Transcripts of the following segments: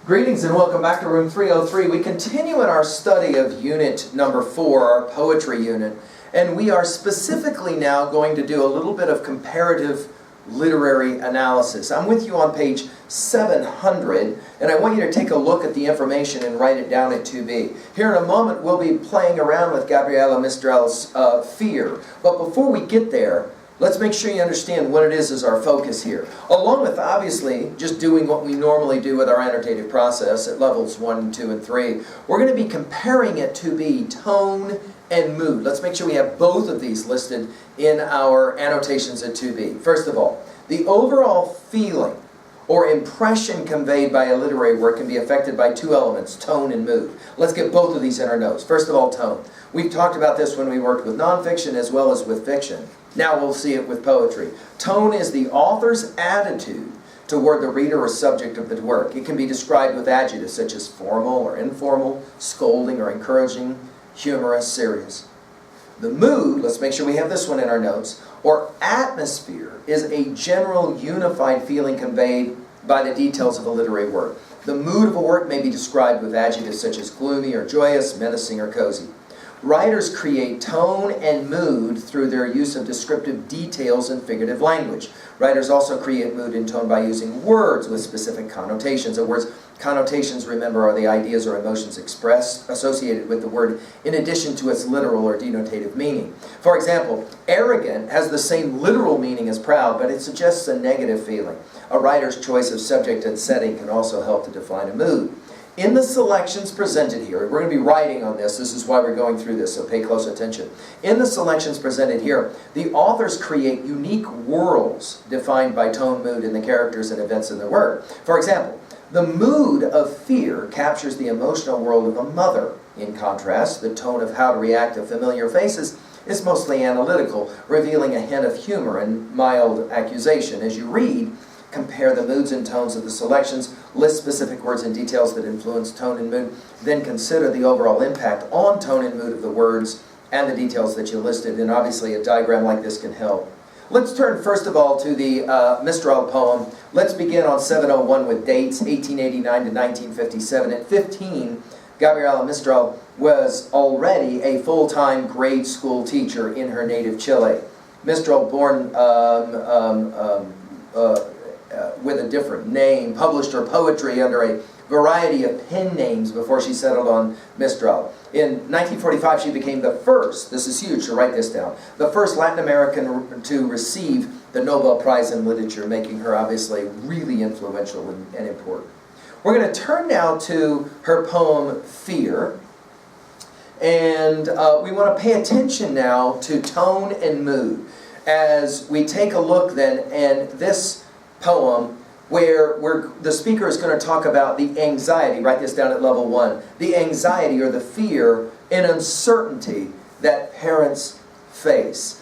Greetings and welcome back to room 303. We continue in our study of unit number 4, our poetry unit, and we are specifically now going to do a little bit of comparative literary analysis. I'm with you on page 700, and I want you to take a look at the information and write it down at 2B. Here in a moment we'll be playing around with Gabriela Mistral's Fear, but before we get there, let's make sure you understand what it is as our focus here. Along with, obviously, just doing what we normally do with our annotative process at levels 1, 2, and 3, we're going to be comparing it to be tone and mood. Let's make sure we have both of these listed in our annotations at 2B. First of all, the overall feeling or impression conveyed by a literary work can be affected by two elements, tone and mood. Let's get both of these in our notes. First of all, tone. We've talked about this when we worked with nonfiction as well as with fiction. Now we'll see it with poetry. Tone is the author's attitude toward the reader or subject of the work. It can be described with adjectives such as formal or informal, scolding or encouraging, humorous, serious. The mood, let's make sure we have this one in our notes, or atmosphere, is a general unified feeling conveyed by the details of a literary work. The mood of a work may be described with adjectives such as gloomy or joyous, menacing or cozy. Writers create tone and mood through their use of descriptive details and figurative language. Writers also create mood and tone by using words with specific connotations. The words connotations, remember, are the ideas or emotions expressed, associated with the word, in addition to its literal or denotative meaning. For example, arrogant has the same literal meaning as proud, but it suggests a negative feeling. A writer's choice of subject and setting can also help to define a mood. In the selections presented here, we're going to be writing on this. This is why we're going through this, so pay close attention. In the selections presented here, the authors create unique worlds defined by tone, mood, and the characters and events in the work. For example, the mood of fear captures the emotional world of a mother. In contrast, the tone of how to react to familiar faces is mostly analytical, revealing a hint of humor and mild accusation. As you read, compare the moods and tones of the selections, list specific words and details that influence tone and mood, then consider the overall impact on tone and mood of the words and the details that you listed, and obviously a diagram like this can help. Let's turn first of all to the Mistral poem. Let's begin on 701 with dates, 1889 to 1957. At 15, Gabriela Mistral was already a full-time grade school teacher in her native Chile. Mistral, born with a different name, published her poetry under a variety of pen names before she settled on Mistral. In 1945, she became the first, this is huge, so write this down, the first Latin American to receive the Nobel Prize in Literature, making her obviously really influential and important. We're going to turn now to her poem, Fear, and we want to pay attention now to tone and mood as we take a look then, and this poem where the speaker is going to talk about the anxiety, write this down at level 1, the anxiety or the fear and uncertainty that parents face.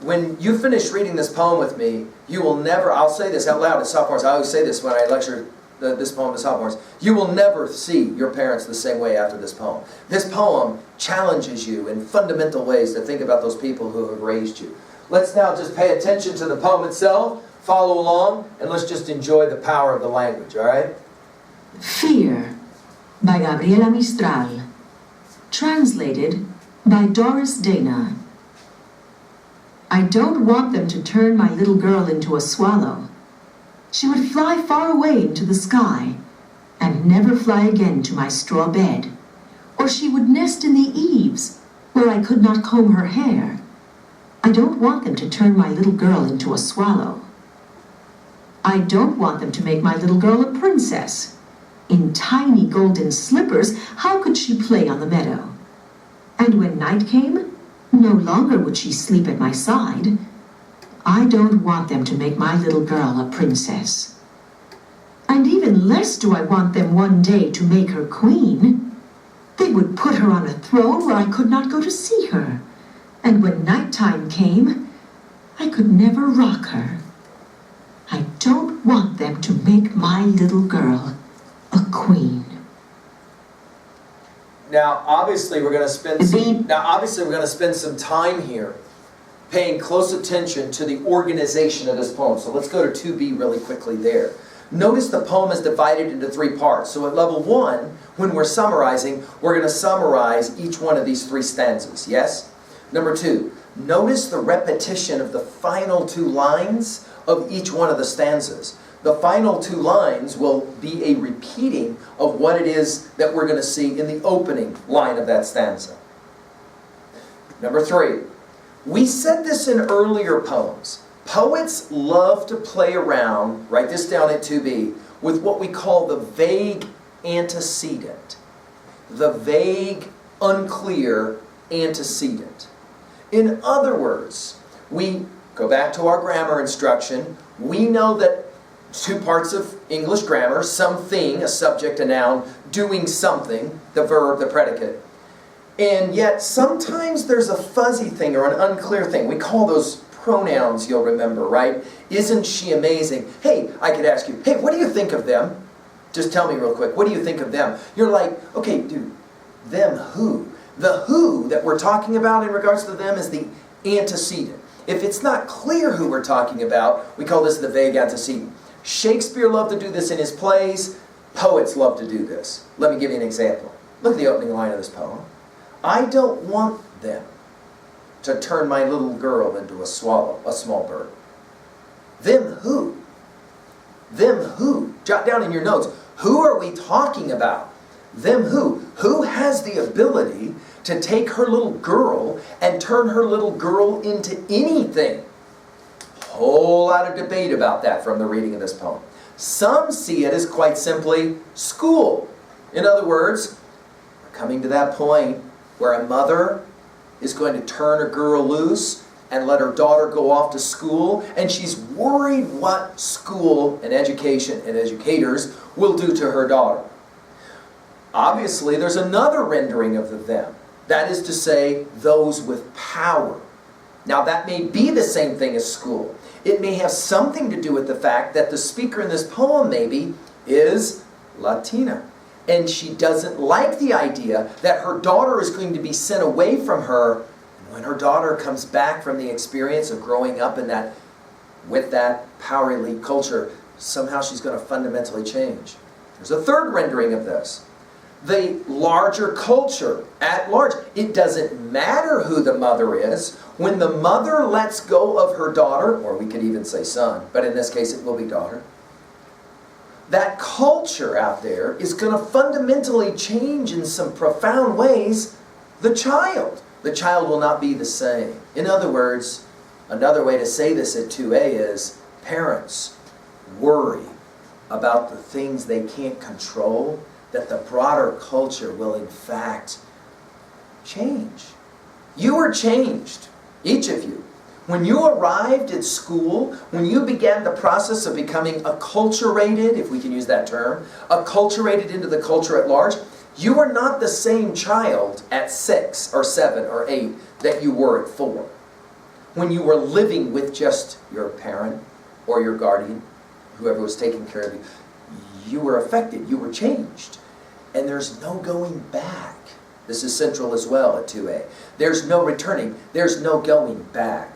When you finish reading this poem with me, you will never, I'll say this out loud to sophomores, I always say this when I lecture this poem to sophomores, you will never see your parents the same way after this poem. This poem challenges you in fundamental ways to think about those people who have raised you. Let's now just pay attention to the poem itself. Follow along, and let's just enjoy the power of the language, all right? Fear by Gabriela Mistral. Translated by Doris Dana. I don't want them to turn my little girl into a swallow. She would fly far away into the sky and never fly again to my straw bed. Or she would nest in the eaves where I could not comb her hair. I don't want them to turn my little girl into a swallow. I don't want them to make my little girl a princess. In tiny golden slippers, how could she play on the meadow? And when night came, no longer would she sleep at my side. I don't want them to make my little girl a princess. And even less do I want them one day to make her queen. They would put her on a throne where I could not go to see her. And when nighttime came, I could never rock her. I don't want them to make my little girl a queen. Now, obviously, we're going to spend some time here paying close attention to the organization of this poem. So let's go to 2B really quickly there. Notice the poem is divided into 3 parts. So at level 1, when we're summarizing, we're going to summarize each one of these 3 stanzas, yes? Number 2, notice the repetition of the final 2 lines of each one of the stanzas. The final 2 lines will be a repeating of what it is that we're going to see in the opening line of that stanza. Number 3, we said this in earlier poems. Poets love to play around, write this down at 2B, with what we call the vague antecedent. The vague, unclear antecedent. In other words, we go back to our grammar instruction. We know that 2 parts of English grammar, something, a subject, a noun, doing something, the verb, the predicate. And yet sometimes there's a fuzzy thing or an unclear thing. We call those pronouns, you'll remember, right? Isn't she amazing? Hey, I could ask you, hey, what do you think of them? Just tell me real quick, what do you think of them? You're like, okay, dude, them who? The who that we're talking about in regards to them is the antecedent. If it's not clear who we're talking about, we call this the vague antecedent. Shakespeare loved to do this in his plays. Poets love to do this. Let me give you an example. Look at the opening line of this poem. I don't want them to turn my little girl into a swallow, a small bird. Them who? Them who? Jot down in your notes. Who are we talking about? Them who? Who has the ability to take her little girl and turn her little girl into anything? Whole lot of debate about that from the reading of this poem. Some see it as quite simply school. In other words, we're coming to that point where a mother is going to turn a girl loose and let her daughter go off to school, and she's worried what school and education and educators will do to her daughter. Obviously, there's another rendering of the them. That is to say, those with power. Now, that may be the same thing as school. It may have something to do with the fact that the speaker in this poem, maybe, is Latina. And she doesn't like the idea that her daughter is going to be sent away from her. And when her daughter comes back from the experience of growing up in that, with that power elite culture, somehow she's going to fundamentally change. There's a third rendering of this. The larger culture at large. It doesn't matter who the mother is. When the mother lets go of her daughter, or we could even say son, but in this case it will be daughter, that culture out there is going to fundamentally change in some profound ways the child. The child will not be the same. In other words, another way to say this at 2A is parents worry about the things they can't control, that the broader culture will in fact change. You were changed, each of you. When you arrived at school, when you began the process of becoming acculturated, if we can use that term, acculturated into the culture at large, you were not the same child at 6 or 7 or 8 that you were at 4. When you were living with just your parent or your guardian, whoever was taking care of you, you were affected, you were changed. And there's no going back. This is central as well at 2A. There's no returning, there's no going back.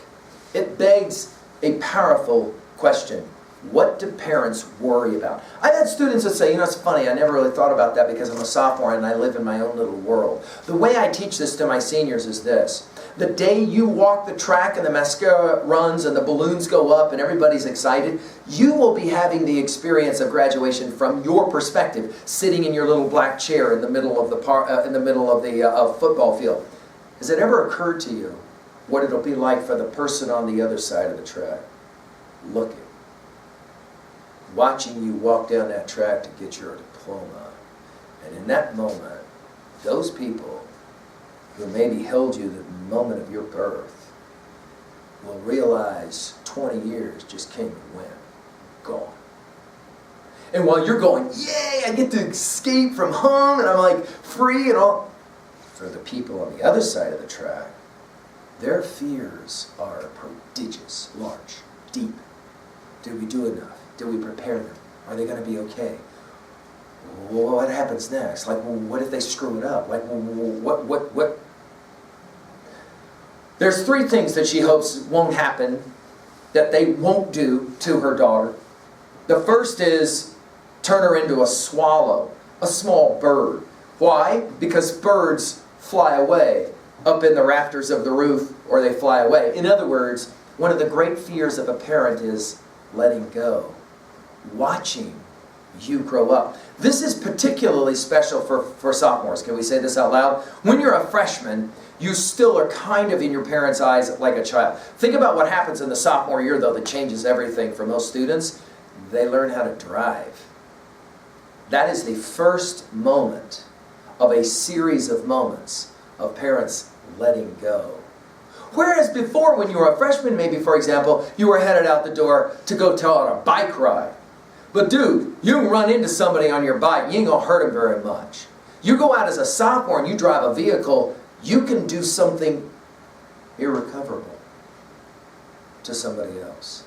It begs a powerful question. What do parents worry about? I've had students that say, you know, it's funny, I never really thought about that because I'm a sophomore and I live in my own little world. The way I teach this to my seniors is this. The day you walk the track and the mascara runs and the balloons go up and everybody's excited, you will be having the experience of graduation from your perspective, sitting in your little black chair in the middle of the football field. Has it ever occurred to you what it'll be like for the person on the other side of the track, looking, watching you walk down that track to get your diploma? And in that moment, those people who maybe held you the moment of your birth will realize 20 years just came and went, gone. And while you're going, yay, I get to escape from home and I'm like free and all, for the people on the other side of the track, their fears are prodigious, large, deep. Did we do enough? Did we prepare them? Are they going to be okay? Well, what happens next? Like, well, what if they screw it up? Like, well, what? There's 3 things that she hopes won't happen, that they won't do to her daughter. The first is turn her into a swallow, a small bird. Why? Because birds fly away up in the rafters of the roof, or they fly away. In other words, one of the great fears of a parent is letting go, watching you grow up. This is particularly special for sophomores. Can we say this out loud? When you're a freshman, you still are kind of in your parents' eyes like a child. Think about what happens in the sophomore year, though, that changes everything for most students. They learn how to drive. That is the first moment of a series of moments of parents letting go. Whereas before, when you were a freshman, maybe, for example, you were headed out the door to go on a bike ride. But dude, you can run into somebody on your bike, you ain't gonna hurt them very much. You go out as a sophomore and you drive a vehicle, you can do something irrecoverable to somebody else.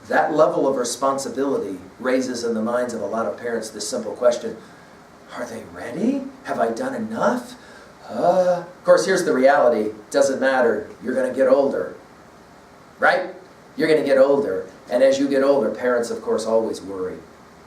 That level of responsibility raises in the minds of a lot of parents this simple question: are they ready? Have I done enough? Of course, here's the reality. It doesn't matter. You're going to get older. Right? You're going to get older. And as you get older, parents, of course, always worry.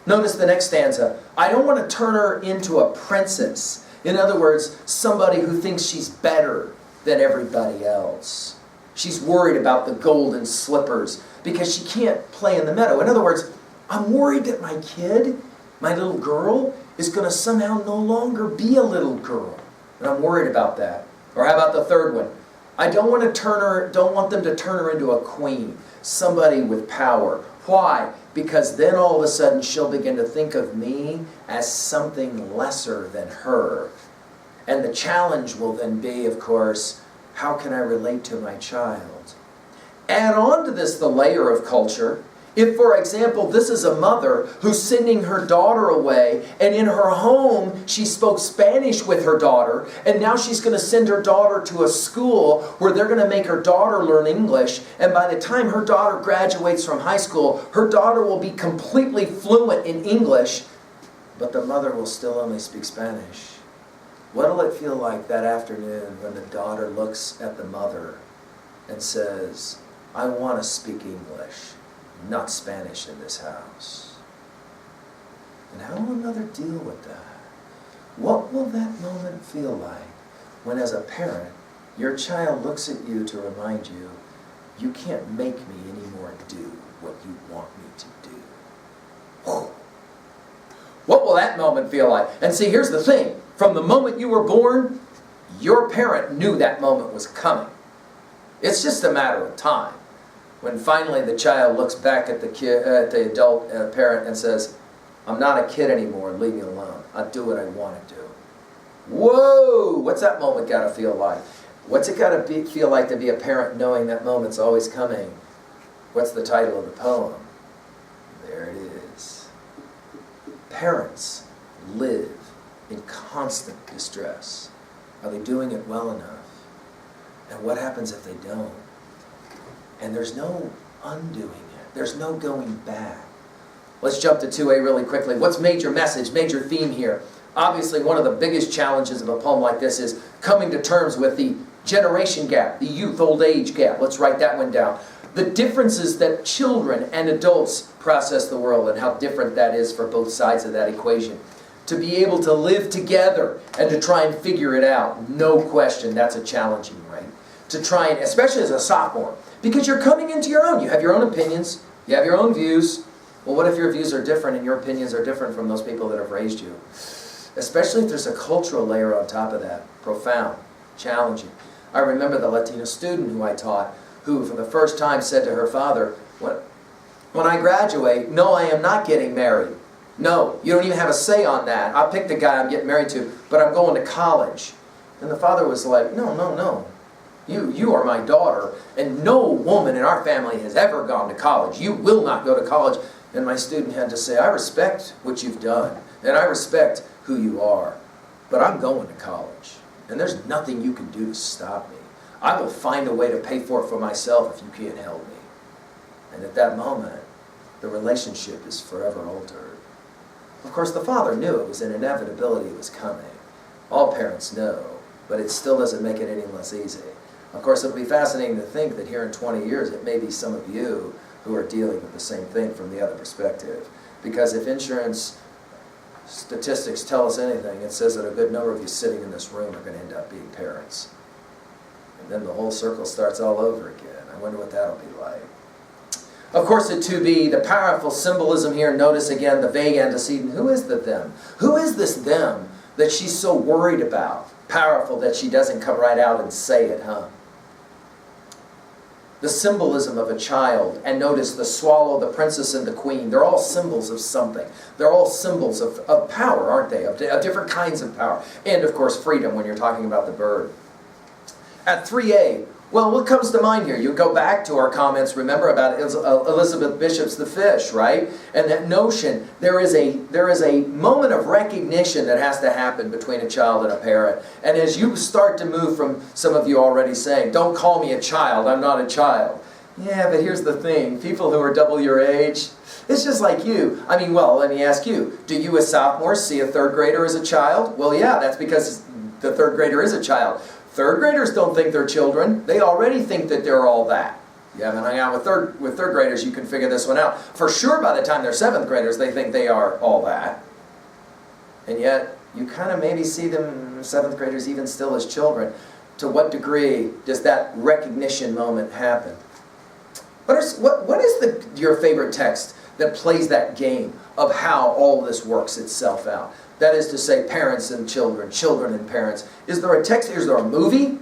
Notice the next stanza. I don't want to turn her into a princess. In other words, somebody who thinks she's better than everybody else. She's worried about the golden slippers because she can't play in the meadow. In other words, I'm worried that my kid, my little girl, is going to somehow no longer be a little girl. And I'm worried about that. Or how about the third one? I don't want them to turn her into a queen, somebody with power. Why? Because then all of a sudden she'll begin to think of me as something lesser than her. And the challenge will then be, of course, how can I relate to my child? Add on to this the layer of culture. If, for example, this is a mother who's sending her daughter away, and in her home she spoke Spanish with her daughter, and now she's going to send her daughter to a school where they're going to make her daughter learn English, and by the time her daughter graduates from high school, her daughter will be completely fluent in English, but the mother will still only speak Spanish. What'll it feel like that afternoon when the daughter looks at the mother and says, I want to speak English, not Spanish in this house? And how will a mother deal with that? What will that moment feel like when, as a parent, your child looks at you to remind you, you can't make me anymore do what you want me to do? Whoa. What will that moment feel like? And see, here's the thing. From the moment you were born, your parent knew that moment was coming. It's just a matter of time. When finally the child looks back at the adult parent and says, I'm not a kid anymore, leave me alone. I'll do what I want to do. Whoa! What's that moment got to feel like? What's it got to feel like to be a parent knowing that moment's always coming? What's the title of the poem? There it is. Parents live in constant distress. Are they doing it well enough? And what happens if they don't? And there's no undoing it. There's no going back. Let's jump to 2A really quickly. What's major message, major theme here? Obviously, one of the biggest challenges of a poem like this is coming to terms with the generation gap, the youth-old age gap. Let's write that one down. The differences that children and adults process the world and how different that is for both sides of that equation. To be able to live together and to try and figure it out, no question, that's a challenging right. To try and, especially as a sophomore, because you're coming into your own. You have your own opinions. You have your own views. Well, what if your views are different and your opinions are different from those people that have raised you? Especially if there's a cultural layer on top of that. Profound. Challenging. I remember the Latino student who I taught, who for the first time said to her father, when I graduate, no, I am not getting married. No, you don't even have a say on that. I picked the guy I'm getting married to, but I'm going to college. And the father was like, no. You are my daughter, and no woman in our family has ever gone to college. You will not go to college. And my student had to say, I respect what you've done, and I respect who you are, but I'm going to college, and there's nothing you can do to stop me. I will find a way to pay for it for myself if you can't help me. And at that moment, the relationship is forever altered. Of course, the father knew it was an inevitability, it was coming. All parents know, but it still doesn't make it any less easy. Of course, it'll be fascinating to think that here in 20 years, it may be some of you who are dealing with the same thing from the other perspective. Because if insurance statistics tell us anything, it says that a good number of you sitting in this room are going to end up being parents. And then the whole circle starts all over again. I wonder what that'll be like. Of course, at 2b, the powerful symbolism here, notice again the vague antecedent. Who is the them? Who is this them that she's so worried about? Powerful that she doesn't come right out and say it, huh? The symbolism of a child, and notice the swallow, the princess, and the queen, they're all symbols of something. They're all symbols of power, aren't they? Of different kinds of power. And, of course, freedom when you're talking about the bird. At 3a, well, what comes to mind here? You go back to our comments, remember, about Elizabeth Bishop's The Fish, right? And that notion, there is a moment of recognition that has to happen between a child and a parent. And as you start to move from some of you already saying, don't call me a child, I'm not a child. Yeah, but here's the thing, people who are double your age, it's just like you. I mean, well, let me ask you, do you as sophomores see a third grader as a child? Well, yeah, that's because the third grader is a child. Third graders don't think they're children. They already think that they're all that. You haven't hung out with third graders, you can figure this one out. For sure, by the time they're seventh graders, they think they are all that. And yet, you kind of maybe see them, seventh graders, even still as children. To what degree does that recognition moment happen? What is your favorite text that plays that game of how all this works itself out? That is to say, parents and children, children and parents. Is there a text, is there a movie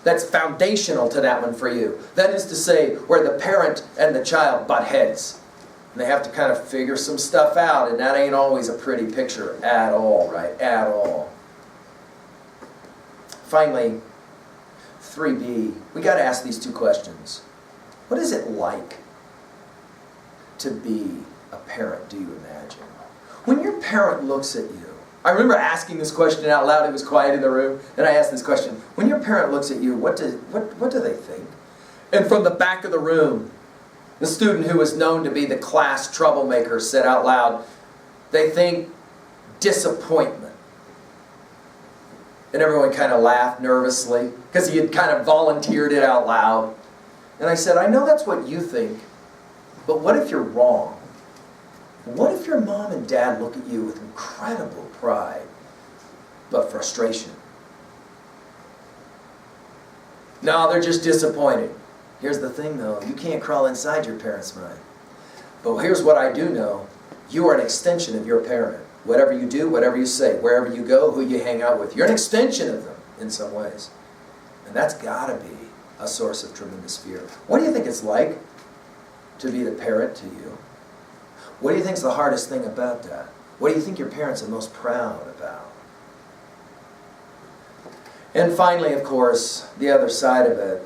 that's foundational to that one for you? That is to say, where the parent and the child butt heads. And they have to kind of figure some stuff out, and that ain't always a pretty picture at all, right? At all. Finally, 3b, we got to ask these two questions. What is it like to be a parent, do you imagine? When your parent looks at you, I remember asking this question out loud. It was quiet in the room, and I asked this question. When your parent looks at you, what do they think? And from the back of the room, the student who was known to be the class troublemaker said out loud, they think disappointment. And everyone kind of laughed nervously, because he had kind of volunteered it out loud. And I said, I know that's what you think, but what if you're wrong? What if your mom and dad look at you with incredible pride, but frustration? No, they're just disappointed. Here's the thing though, you can't crawl inside your parents' mind. But here's what I do know. You are an extension of your parent. Whatever you do, whatever you say, wherever you go, who you hang out with, you're an extension of them in some ways. And that's got to be a source of tremendous fear. What do you think it's like to be the parent to you? What do you think is the hardest thing about that? What do you think your parents are most proud about? And finally, of course, the other side of it.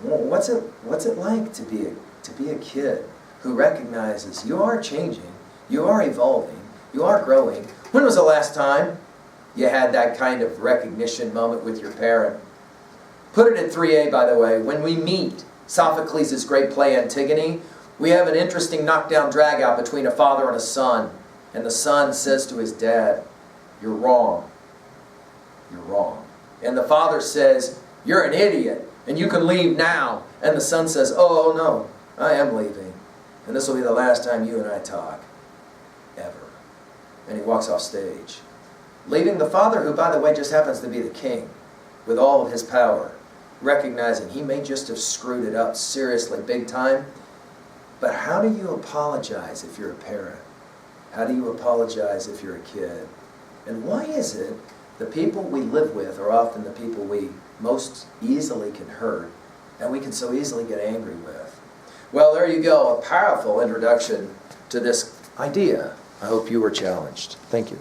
Well, what's it like to be a kid who recognizes you are changing, you are evolving, you are growing? When was the last time you had that kind of recognition moment with your parent? Put it at 3a, by the way. When we meet Sophocles' great play Antigone, we have an interesting knockdown drag-out between a father and a son. And the son says to his dad, you're wrong. You're wrong. And the father says, you're an idiot, and you can leave now. And the son says, oh no, I am leaving. And this will be the last time you and I talk. Ever. And he walks off stage. Leaving the father, who, by the way, just happens to be the king, with all of his power, recognizing he may just have screwed it up seriously, big time. But how do you apologize if you're a parent? How do you apologize if you're a kid? And why is it the people we live with are often the people we most easily can hurt and we can so easily get angry with? Well, there you go, a powerful introduction to this idea. I hope you were challenged. Thank you.